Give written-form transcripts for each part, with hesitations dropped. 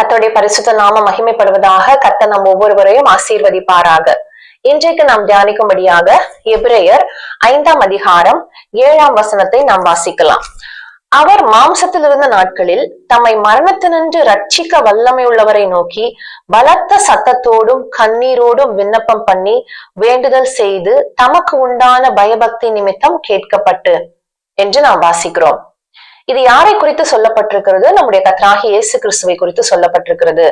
கர்த்தருடைய பரிசுத்த நாம மகிமைப்படுவதாக. கர்த்தர் நம் ஒவ்வொருவரையும் ஆசீர்வதிப்பாராக. இன்றைக்கு நாம் தியானிக்கும்படியாக எபிரேயர் 5ஆம் அதிகாரம் 7ஆம் வசனத்தை நாம் வாசிக்கலாம். அவர் மாம்சத்தில் இருந்த நாட்களில் தம்மை மரணத்தினின்று ரட்சிக்க வல்லமை உள்ளவரை நோக்கி பலத்த சத்தத்தோடும் கண்ணீரோடும் விண்ணப்பம் பண்ணி வேண்டுதல் செய்து தமக்கு உண்டான பயபக்தி நிமித்தம் கேட்கப்பட்டு என்று நாம் வாசிக்கிறோம். இது யாரை குறித்து சொல்லப்பட்டிருக்கிறது? நம்முடைய கர்த்தராகிய இயேசு கிறிஸ்துவை குறித்து சொல்லப்பட்டிருக்கிறது.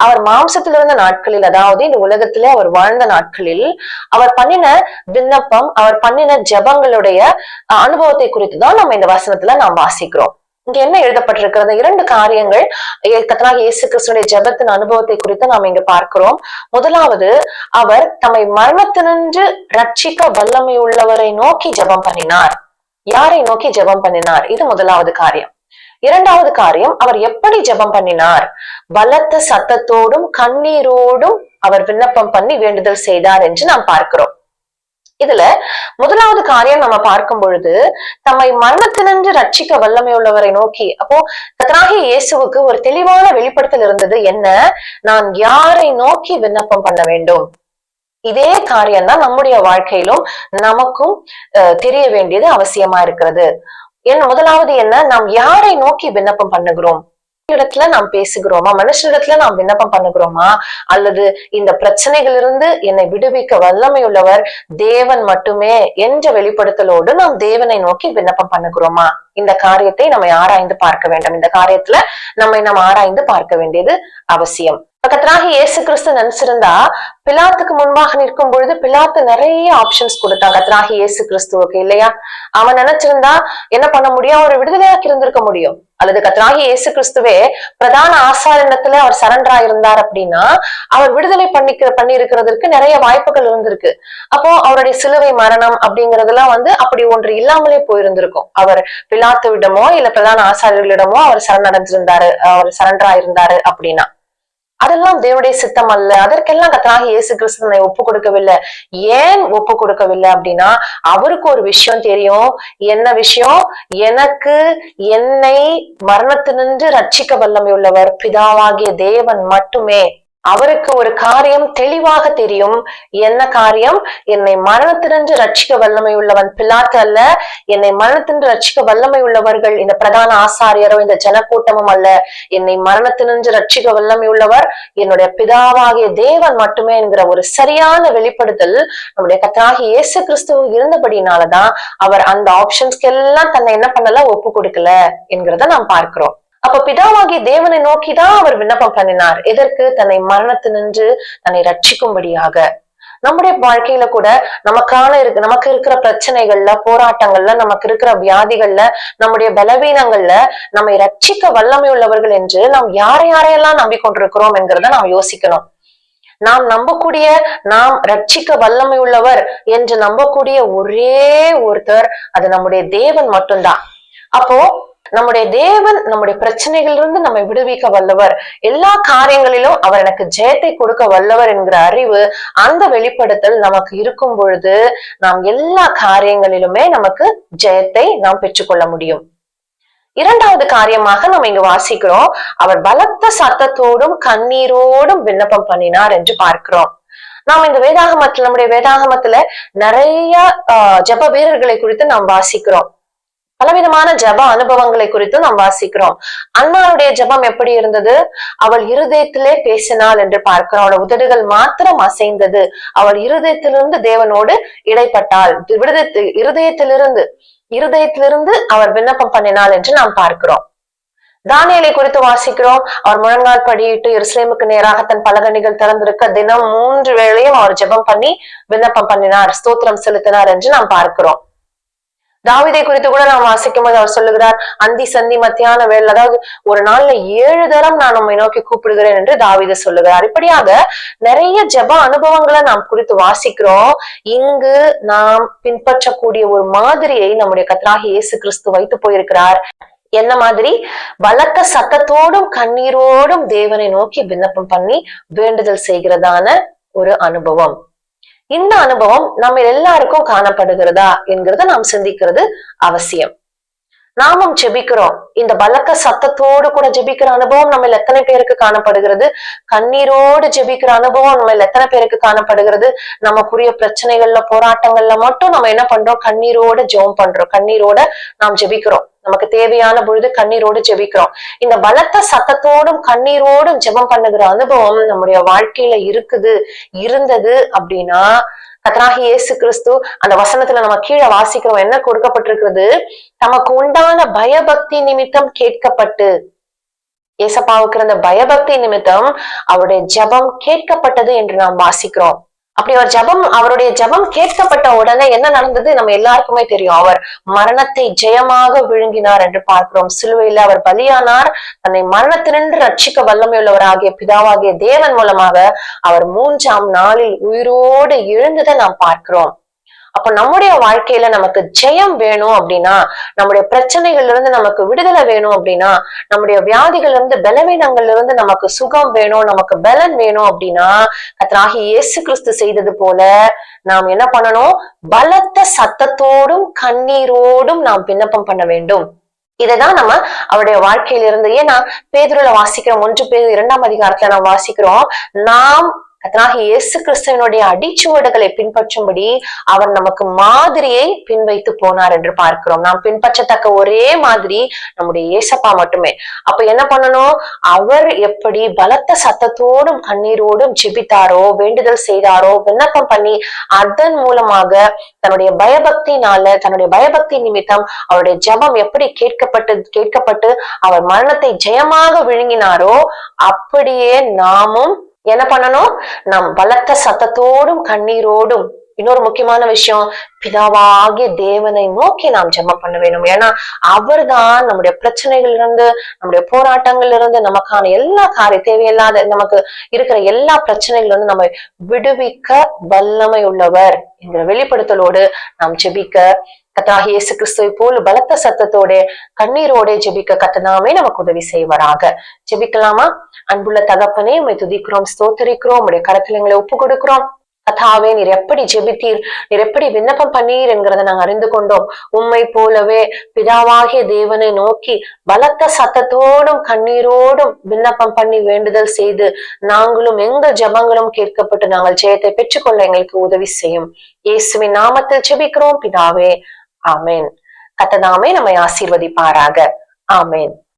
அவர் மாம்சத்தில் இருந்த நாட்களில், அதாவது இந்த உலகத்திலே அவர் வாழ்ந்த நாட்களில் அவர் பண்ணின விண்ணப்பம், அவர் பண்ணின ஜெபங்களுடைய அனுபவத்தை குறித்து தான் நம்ம இந்த வசனத்துல நாம் வாசிக்கிறோம். இங்க என்ன எழுதப்பட்டிருக்கிறது? 2 காரியங்கள் கர்த்தராகிய இயேசு கிறிஸ்துடைய ஜெபத்தின் அனுபவத்தை குறித்து நாம் இங்க பார்க்கிறோம். முதலாவது, அவர் தம்மை மரணத்தினின்று ரட்சிக்க வல்லமை உள்ளவரை நோக்கி ஜெபம் பண்ணினார். யாரை நோக்கி ஜெபம் பண்ணினார்? இது முதலாவது காரியம். இரண்டாவது காரியம், அவர் எப்படி ஜெபம் பண்ணினார்? பலத்த சத்தத்தோடும் கண்ணீரோடும் அவர் விண்ணப்பம் பண்ணி வேண்டுதல் செய்தார் என்று நாம் பார்க்கிறோம். இதுல முதலாவது காரியம் நம்ம பார்க்கும் பொழுது, தம்மை மரணத்தினின்று ரட்சிக்க வல்லமை உள்ளவரை நோக்கி, அப்போ கர்த்தராகிய இயேசுவுக்கு ஒரு தெளிவான வெளிப்படுத்தல் இருந்தது. என்ன? நான் யாரை நோக்கி விண்ணப்பம் பண்ண வேண்டும்? இதே காரியம் தான் நம்முடைய வாழ்க்கையிலும் நமக்கும் தெரிய வேண்டியது அவசியமா இருக்கிறது. முதலாவது என்ன? நாம் யாரை நோக்கி விண்ணப்பம் பண்ணுகிறோம்? இடத்துல நாம் பேசுகிறோமா? மனுஷனிடத்துல நாம் விண்ணப்பம் பண்ணுகிறோமா? அல்லது இந்த பிரச்சனைகளிலிருந்து என்னை விடுவிக்க வல்லமை உள்ளவர் தேவன் மட்டுமே என்ற வெளிப்படுத்தலோடு நாம் தேவனை நோக்கி விண்ணப்பம் பண்ணுகிறோமா? இந்த காரியத்தை நம்ம ஆராய்ந்து பார்க்க வேண்டும். இந்த காரியத்துல நாம் ஆராய்ந்து பார்க்க வேண்டியது அவசியம். கர்த்தராகிய இயேசு கிறிஸ்து நினைச்சிருந்தா பிலாத்துக்கு முன்பாக நிற்கும் பொழுது பிலாத்து நிறைய ஆப்ஷன்ஸ் கொடுத்தான் கர்த்தராகிய இயேசு கிறிஸ்துவுக்கு, இல்லையா? அவன் நினைச்சிருந்தா என்ன பண்ண முடியும்? அவர் விடுதலையாக்கி இருந்திருக்க முடியும். அல்லது கர்த்தராகிய இயேசு கிறிஸ்துவே பிரதான ஆசாரியத்துல அவர் சரண்டரா இருந்தார் அப்படின்னா அவர் விடுதலை பண்ணி இருக்கிறதுக்கு நிறைய வாய்ப்புகள் இருந்திருக்கு. அப்போ அவருடைய சிலுவை மரணம் அப்படிங்கறதெல்லாம் அப்படி ஒன்று இல்லாமலே போயிருந்திருக்கும். அவர் பிலாத்துவிடமோ இல்ல பிரதான ஆசாரியர்களிடமோ அவர் சரணடைஞ்சிருந்தாரு, அவர் சரண்டரா இருந்தாரு அப்படின்னா அதெல்லாம் தேவனுடைய சித்தம் அல்ல. அதற்கெல்லாம் கர்த்தராகிய இயேசு கிறிஸ்து ஒப்பு கொடுக்கவில்லை. ஏன் ஒப்பு கொடுக்கவில்லை அப்படின்னா, அவருக்கு ஒரு விஷயம் தெரியும். என்ன விஷயம்? எனக்கு என்னை மரணத்தினின்று ரட்சிக்க வல்லமை உள்ளவர் பிதாவாகிய தேவன் மட்டுமே. அவருக்கு ஒரு காரியம் தெளிவாக தெரியும். என்ன காரியம்? என்னை மரணத்தினின்று ரட்சிக்க வல்லமை உள்ளவன் பிலாத்து அல்ல. என்னை மரணத்தினின்று ரட்சிக்க வல்லமை உள்ளவர்கள் இந்த பிரதான ஆசாரியரோ இந்த ஜனக்கூட்டமும் அல்ல. என்னை மரணத்தினின்று ரட்சிக்க வல்லமை உள்ளவர் என்னுடைய பிதாவாகிய தேவன் மட்டுமே என்கிற ஒரு சரியான வெளிப்படுத்தல் நம்முடைய கர்த்தராகிய இயேசு கிறிஸ்துவ இருந்தபடினாலதான் அவர் அந்த ஆப்ஷன்ஸ்க்கு எல்லாம் தன்னை என்ன பண்ணல, ஒப்பு கொடுக்கல என்கிறத நாம் பார்க்கிறோம். அப்ப பிதாவாகிய தேவனை நோக்கிதான் அவர் விண்ணப்பம் பண்ணினார். எதற்கு? தன்னை மரணத்தினின்று தன்னை ரட்சிக்கும்படியாக. நம்முடைய வாழ்க்கையில கூட நமக்கு இருக்கிற பிரச்சனைகள்ல, போராட்டங்கள்ல, நமக்கு இருக்கிற வியாதிகள்ல, நம்முடைய பலவீனங்கள்ல நம்மை ரட்சிக்க வல்லமை உள்ளவர்கள் என்று நாம் யாரையெல்லாம் நம்பிக்கொண்டிருக்கிறோம் என்கிறத நாம் யோசிக்கணும். நாம் ரட்சிக்க வல்லமை உள்ளவர் என்று நம்பக்கூடிய ஒரே ஒருத்தர் அது நம்முடைய தேவன் மட்டும்தான். அப்போ நம்முடைய தேவன் நம்முடைய பிரச்சனைகளிலிருந்து நம்மை விடுவிக்க வல்லவர், எல்லா காரியங்களிலும் அவர் எனக்கு ஜெயத்தை கொடுக்க வல்லவர் என்கிற அறிவு, அந்த வெளிப்படுத்தல் நமக்கு இருக்கும் பொழுது நாம் எல்லா காரியங்களிலுமே நமக்கு ஜெயத்தை நாம் பெற்றுக்கொள்ள முடியும். இரண்டாவது காரியமாக நம்ம இங்க வாசிக்கிறோம், அவர் பலத்த சத்தத்தோடும் கண்ணீரோடும் விண்ணப்பம் பண்ணினார் என்று பார்க்கிறோம். நாம் இந்த நம்முடைய வேதாகமத்துல நிறைய ஜெப வீரர்களை குறித்து நாம் வாசிக்கிறோம். பலவிதமான ஜெப அனுபவங்களை குறித்து நாம் வாசிக்கிறோம். அன்னாருடைய ஜெபம் எப்படி இருந்தது? அவள் இருதயத்திலே பேசினாள் என்று பார்க்கிறோம். அவள் உதடுகள் மாத்திரம் அசைந்தது. அவள் இருதயத்திலிருந்து தேவனோடு இடைப்பட்டாள். இருதயத்திலிருந்து அவர் விண்ணப்பம் பண்ணினாள் என்று நாம் பார்க்கிறோம். தானியேலை குறித்து வாசிக்கிறோம். அவர் முழங்கால் படியிட்டு எருசலேமுக்கு நேராக தன் பலகணிகள் திறந்திருக்க தினம் 3 வேளையும் அவர் ஜெபம் பண்ணி விண்ணப்பம் பண்ணினார், ஸ்தோத்திரம் செலுத்தினார் என்று நாம் பார்க்கிறோம். தாவீதை குறித்து கூட நாம் வாசிக்கும் போது அவர் சொல்லுகிறார், அந்தி சந்தி மத்தியான வேலை, அதாவது ஒரு நாள்ல 7 தரம் நான் உம்மை நோக்கி கூப்பிடுகிறேன் என்று தாவீது சொல்லுகிறார். இப்படியாக நிறைய ஜெப அனுபவங்களை நாம் குறித்து வாசிக்கிறோம். இங்கு நாம் பின்பற்றக்கூடிய ஒரு மாதிரியை நம்முடைய கர்த்தராகிய இயேசு கிறிஸ்து வைத்து போயிருக்கிறார். என்ன மாதிரி? பலத்த சத்தத்தோடும் கண்ணீரோடும் தேவனை நோக்கி விண்ணப்பம் பண்ணி வேண்டுதல் செய்கிறதான ஒரு அனுபவம். இந்த அனுபவம் நம்ம எல்லாருக்கும் காணப்படுகிறதா என்கிறத நாம் சிந்திக்கிறது அவசியம். நாமும் ஜெபிக்கிறோம். இந்த பலத்த சத்தத்தோடு கூட ஜெபிக்கிற அனுபவம் நம்ம எத்தனை பேருக்கு காணப்படுகிறது? கண்ணீரோடு ஜெபிக்கிற அனுபவம் நம்ம எத்தனை பேருக்கு காணப்படுகிறது? நமக்குரிய பிரச்சனைகள்ல, போராட்டங்கள்ல மட்டும் நம்ம என்ன பண்றோம்? கண்ணீரோட ஜெபம் பண்றோம். கண்ணீரோட நாம் ஜெபிக்கிறோம். நமக்கு தேவையான பொழுது கண்ணீரோடு ஜெபிக்கிறோம். இந்த பலத்த சத்தத்தோடும் கண்ணீரோடும் ஜெபம் பண்ணுகிற அனுபவம் நம்முடைய வாழ்க்கையில இருந்தது அப்படின்னா, கர்த்தராகிய இயேசு கிறிஸ்து அந்த வசனத்துல நம்ம கீழே வாசிக்கிறோம், என்ன கொடுக்கப்பட்டிருக்கிறது? தமக்கு உண்டான பயபக்தி நிமித்தம் கேட்கப்பட்டு, ஏசப்பாவுக்கு இருந்த பயபக்தி நிமித்தம் அவருடைய ஜெபம் கேட்கப்பட்டது என்று நாம் வாசிக்கிறோம். அப்படி அவருடைய ஜெபம் கேட்கப்பட்ட உடனே என்ன நடந்தது நம்ம எல்லாருக்குமே தெரியும். அவர் மரணத்தை ஜெயமாக விழுங்கினார் என்று பார்க்கிறோம். சிலுவையில அவர் பலியானார். தன்னை மரணத்தினின்று ரட்சிக்க வல்லமையுள்ளவராகிய பிதாவாகிய தேவன் மூலமாக அவர் 3ஆம் நாளில் உயிரோடு எழுந்ததை நாம் பார்க்கிறோம். அப்ப நம்முடைய வாழ்க்கையில நமக்கு ஜெயம் வேணும் அப்படின்னா, நம்முடைய பிரச்சனைகள்ல இருந்து நமக்கு விடுதலை வேணும் அப்படின்னா, நம்முடைய வியாதிகள்ல இருந்து, பலவீனங்கள்ல இருந்து நமக்கு சுகம் வேணும், நமக்கு பலன் வேணும் அப்படின்னா, கர்த்தராகிய இயேசு கிறிஸ்து செய்தது போல நாம் என்ன பண்ணணும்? பலத்த சத்தத்தோடும் கண்ணீரோடும் நாம் விண்ணப்பம் பண்ண வேண்டும். இதைதான் நம்ம அவருடைய வாழ்க்கையில இருந்து, ஏன்னா பேதுருல வாசிக்கிறோம், 1 பேதுரு 2ஆம் அதிகாரத்துல நாம் வாசிக்கிறோம், நாம் கர்த்தராகிய இயேசு கிறிஸ்துவினுடைய அடிச்சுவடுகளை பின்பற்றும்படி அவர் நமக்கு மாதிரியை பின்வைத்து போனார் என்று பார்க்கிறோம். நாம் பின்பற்றத்தக்க ஒரே மாதிரி நம்முடைய ஏசப்பா மட்டுமே. அப்ப என்ன பண்ணணும்? அவர் எப்படி பலத்த சத்தத்தோடும் கண்ணீரோடும் ஜெபித்தாரோ, வேண்டுதல் செய்தாரோ, விண்ணப்பம் பண்ணி அதன் மூலமாக தன்னுடைய பயபக்தி நிமித்தம் அவருடைய ஜெபம் எப்படி கேட்கப்பட்டு அவர் மரணத்தை ஜெயமாக விழுங்கினாரோ, அப்படியே நாமும் என்ன பண்ணணும்? நாம் பலத்த சத்தத்தோடும் கண்ணீரோடும், இன்னொரு முக்கியமான விஷயம், பிதாவாகிய தேவனை நோக்கி நாம் ஜெபம் பண்ண வேணும். ஏன்னா அவர் தான் நம்முடைய பிரச்சனைகள் இருந்து, நம்முடைய போராட்டங்கள்ல இருந்து, நமக்கான எல்லா தேவையில்லாத நமக்கு இருக்கிற எல்லா பிரச்சனைகள் இருந்து நம்ம விடுவிக்க வல்லமை உள்ளவர் என்கிற வெளிப்படுத்தலோடு நாம் ஜெபிக்க, கர்த்தராகிய இயேசு கிறிஸ்துவை போல் பலத்த சத்தத்தோட கண்ணீரோட ஜெபிக்க கர்த்தர் நமக்கு உதவி செய்வாராக. ஜெபிக்கலாமா? அன்புள்ள தகப்பனே, உம்மை துதிக்கிறோம், ஸ்தோத்திரிக்கிறோம், உம்முடைய கரத்துல எங்களை ஒப்பு கொடுக்கிறோம். கர்த்தாவே, நீர் எப்படி ஜெபித்தீர், நீர் எப்படி விண்ணப்பம் பண்ணீர் என்கிறத நாங்க அறிந்து கொண்டோம். உம்மை போலவே பிதாவாகிய தேவனை நோக்கி பலத்த சத்தத்தோடும் கண்ணீரோடும் விண்ணப்பம் பண்ணி வேண்டுதல் செய்து நாங்களும் எங்கள் ஜெபங்களும் கேட்கப்பட்டு நாங்கள் ஜெயத்தை பெற்றுக்கொள்ள எங்களுக்கு உதவி செய்யும். இயேசுவின் நாமத்தில் ஜெபிக்கிறோம் பிதாவே, ஆமேன். கர்த்தர் நம்மை ஆசீர்வதிப்பாராக. ஆமேன்.